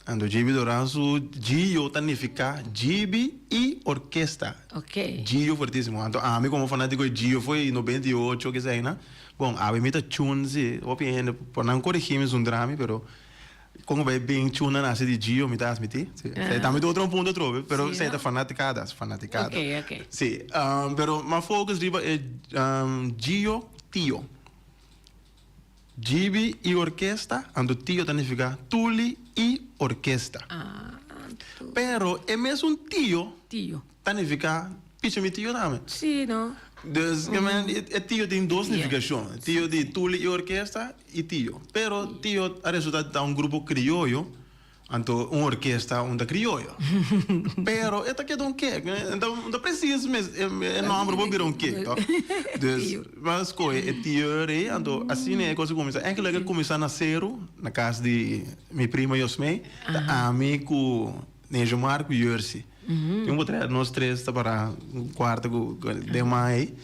Ando GB Doranzo, Gio significa GB e orquesta. Ok. Gio fortíssimo. Então, a mim como fanático de Gio foi em 98, que sei, né? Bom, a mim tá tune, sim. Opinião, por não corrigir um drama, pero como vai bem tune nasce de Gio, me tá admitir? Sei, também do outro ponto trove, pero sei tá fanaticada. Ok. Sim, pero mas focus riba é Gio Tio. GB e orquesta, ando tio significa tuli e orquesta. Pero é mesmo um tio, significa picha mi tio também. Sim, não? Dus, tio tem duas significações. Tio de tuli e orquesta e tio. Pero tio a resultado de grupo criollo, então uma orquesta da criollo. Pero esta que é quê? Então não precisa mesmo, nome para virar quê? Dus, mas coi é tio rei, então assim é coisa começa. É que legal começar na zero na casa de minha prima Yosmei, da amigo Nejo Marco e Jersey. Eu vou trazer nós três para um quarto de mãe.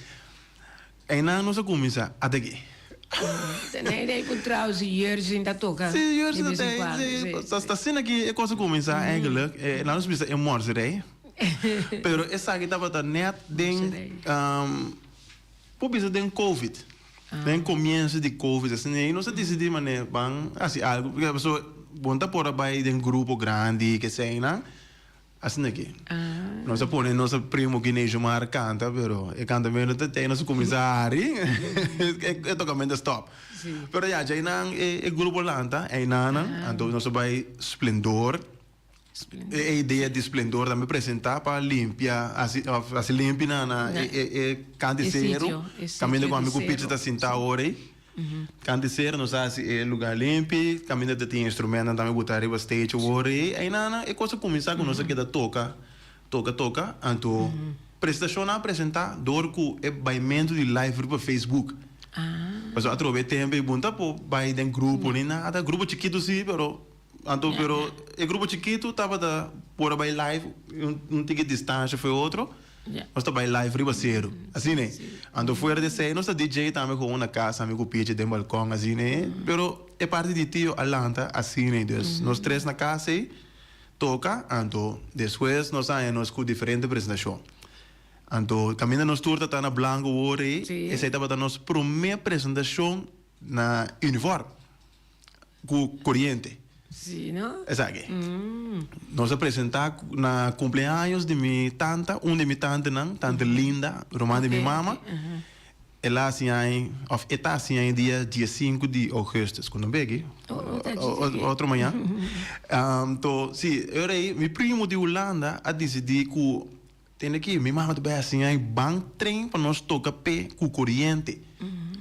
E não nós começa até aqui. Nem daí por trás e Jersey ainda toca. Sim, Jersey ainda tem. Está sendo aqui é coisa começa eigenlijk. Não nós precisa morrer aí. Pero essa aqui estava net den precisa den Covid. Den começo de Covid assim, e nós decidimos né, bang assim algo porque a pessoa bonta por aí den grupo grande que sei, né? Assim aqui. Nós põe nosso primo que nem Jomar canta, pero e canta menos tem nosso comissário. É totalmente stop. Pero já não é grupo lanta, é nana, então nós vai Splendor. A ideia de Splendor também apresentar para limpar, assim limpar na canticeiro. Caminho com o amigo Pitch está sentado hoje. Canticeiro, nós assim é lugar limpo, caminho de ter instrumento também botar aí stage hoje. Aí nana é coisa começar com nós aqui da toca, então prestação a apresentar, dor que é baimento de live para Facebook. Mas eu através tempo e bunta pô vai dentro grupo, nem nada, grupo chiquito sim, pero então pero é grupo chiquito tava da por vai live, um ticket distância foi outro. Nós estamos live riba zero, assim né? Ando fora de ser, nós DJ também com uma casa, amigo pitch de balcão, assim né? Pero é parte de tio Alanta, assim né? Dus, nós três na casa aí, toca, ando depois nós saímos com diferente apresentação. Ando caminho nos turta tá na Blanco hoje, essa estava da nossa primeira apresentação na uniforme, com corrente. Sim, não? Exato. Nós apresentamos na cumpleaños de minha tanta, de minha tanta não, tanta linda, irmã de minha mama. Ela assim está assim dia 5 de agosto, quando veio outro manhã. Então, sim, eu aí, meu primo de Holanda a decidir que tem aqui, minha mama também assim aí, banco trem para nós tocar pé com corrente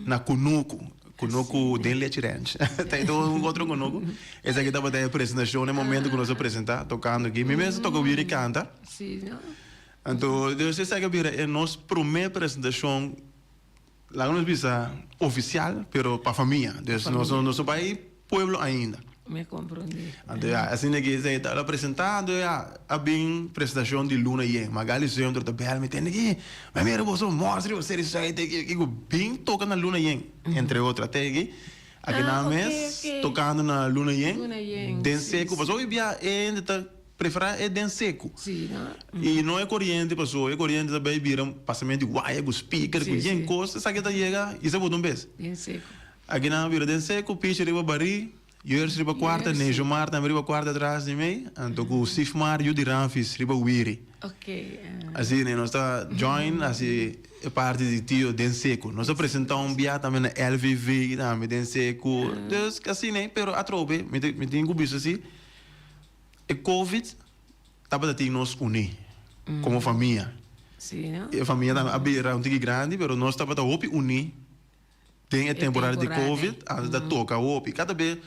na Conuco. Conoco de Leite Ranch. Tem um outro conoco. Esse aqui estava da apresentação, no momento que nós apresentamos, tocando aqui. Me mesmo toca ouvir e canta. Sim, não? Então, você sabe que é a nossa primeira apresentação, lá nós visa oficial, pero para a família. Então, nós não somos pueblo ainda. Me compreendi. Então, assim que você está apresentando, a bem apresentação de Luna Yen. Magali sempre está bem, me tem aqui. Mas mira, você mostra, você sai que bem toca na Luna Yen, entre outras até aqui. Aqui na mesa, tocando na Luna Yen. Den seco, mas hoje dia ainda preferir é den seco. Sim, não? E não é corrente, pessoal, é corrente também viram passamento de wire, com speaker, com yen coisa, sabe que chega e você bota vez. Den seco. Aqui na vira den seco, piche riba bari. Years riba quarta, Nejo Mar também riba quarta atrás de mim. Então com o Sifmar e o Diranfis riba Wiri. Ok. Assim, né, nós está join, assim, é parte de tio Denseco. Nós apresentamos também na LVV, também Denseco. Dus, assim, né, pero a trobe, me tenho visto assim, e Covid, estava de nós unir, como família. Sim, não? A família era um tique grande, pero nós estava de unir. Tem a temporada de Covid, antes da toca, cada vez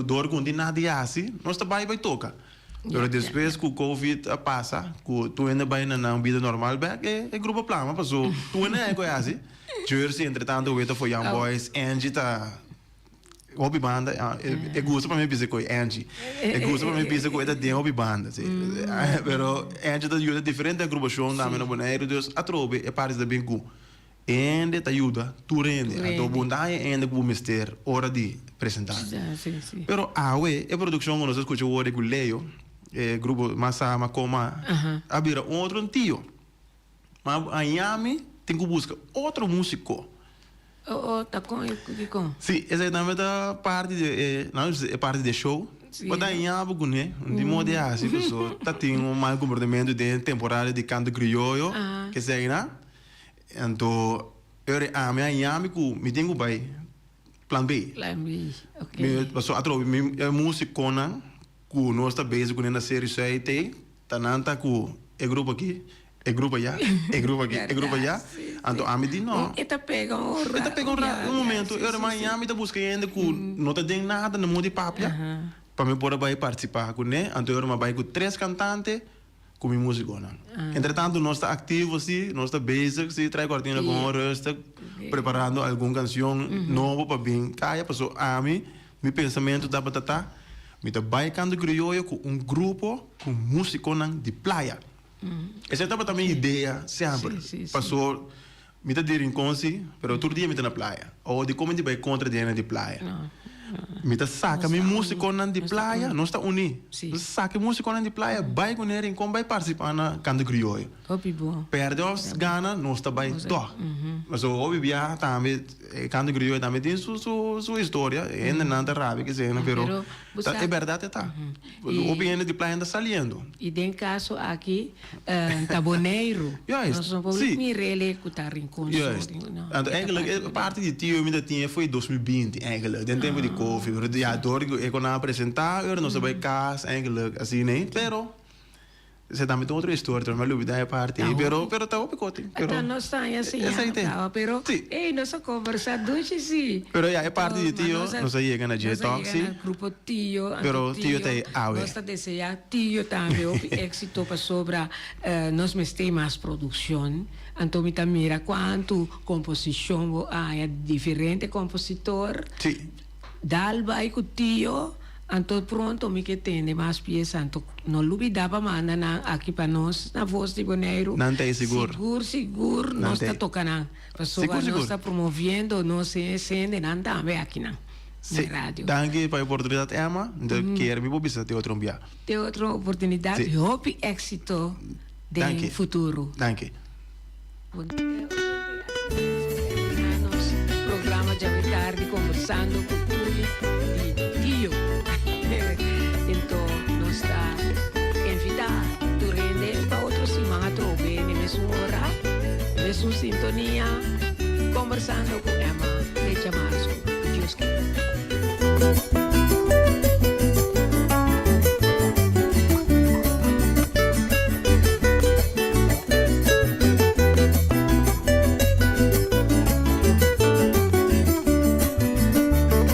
dor com nada assim, nós também vai tocar. Mas depois que o Covid passa, que tu ainda vai na vida normal, é grupo plano, passou. Tu ainda é coisa assim. Jersey, entretanto, o foi Young Boys, Angie tá hobby banda, é gosto para mim dizer que é Angie. É gosto para mim dizer que é de hobby banda, sim. Pero Angie tá ajuda diferente da grupo show, da mena boneiro, Deus a trobe é parte da bem cu. ende te ajuda, tu rende. Tu rende. Então, bondade ende que o mister hora de apresentar. Sim. Pero awe, a produção que nós escutamos hoje com o Leo, grupo Masama Coma, abira outro tio. Mas a Yami tem que buscar outro músico. Tá com. Sim, essa é também a parte de, não, é parte de show. Mas a Yami, de modo assim, pessoa, tá tendo um mau comportamento de temporada de canto crioulo, que segue, né? Então, a minha Yami, me tenho que plan B. Ok. Pasó a trovi mi músico na ku nós está base com na série CIT, tananta ku e grupo aqui, e grupo já, e grupo aqui, e grupo já. Então a mim di não. Eta pega um momento, eu amanhã me tá buscando ainda ku não tá dando nada no mundo de papia. Para me poder vai participar com né, então eu vai com 3 cantantes com mi músico na. Entretanto nós está ativo assim, nós está basic, se trai cortina com resta preparando alguma canção nova para bem. Caia passou a mim, meu pensamento da batata, me tá baicando crioulo com grupo com músico de praia. Essa estava também a ideia sempre. Passou, me tá dirindo com si, pero todo dia me tá na praia. Ou de como me vai contra de praia. Me tá saca mi músico de praia, nós está uni. Saca músico de praia, vai com ele como vai participar na canto crioulo. Perde os gana, nós está vai to. Mas o obvia também canto crioulo também tem sua história, ainda não tá rápido que seja, pero é verdade tá. O opinião de praia anda saliendo. E tem caso aqui, taboneiro. Nós não podemos me reelecutar em consulta. Então, eigenlijk, a parte de tio me tinha foi 2020, eigenlijk, den tempo de Covid. Ja, door ik kon apresentar, eu não sabia casa, eigenlijk, assim, né? Pero você também tem outra história, mas eu da parte, pero tá o picote. Então nós estamos assim, pero ei, nossa conversa doce sim. Pero é parte de tio, nós chega na G-Talk, sim. Grupo tio, pero tio tem awe. Nós deseja tio também o éxito para sobra nós mestei mais produção. Então me mira quanto composição é diferente compositor. Sim. Dal vai com tio. Então pronto me que tem mais piezas. Então não olvidava manda aqui para nós na voz de Boneiro. Não tem seguro. Seguro. Nós está tocando. Pessoa nós está promovendo nós cena não também aqui na rádio. Danke pela oportunidade, Emma. Então quero me publicar te outro dia. Te outra oportunidade. E hope éxito de futuro. Danke. Nosso programa de tarde conversando com tio. Então, nós está invitado a render para outra semana, trobe, na mesma hora, na mesma sintonia, conversando com Emma de Chamasco. Deus queira.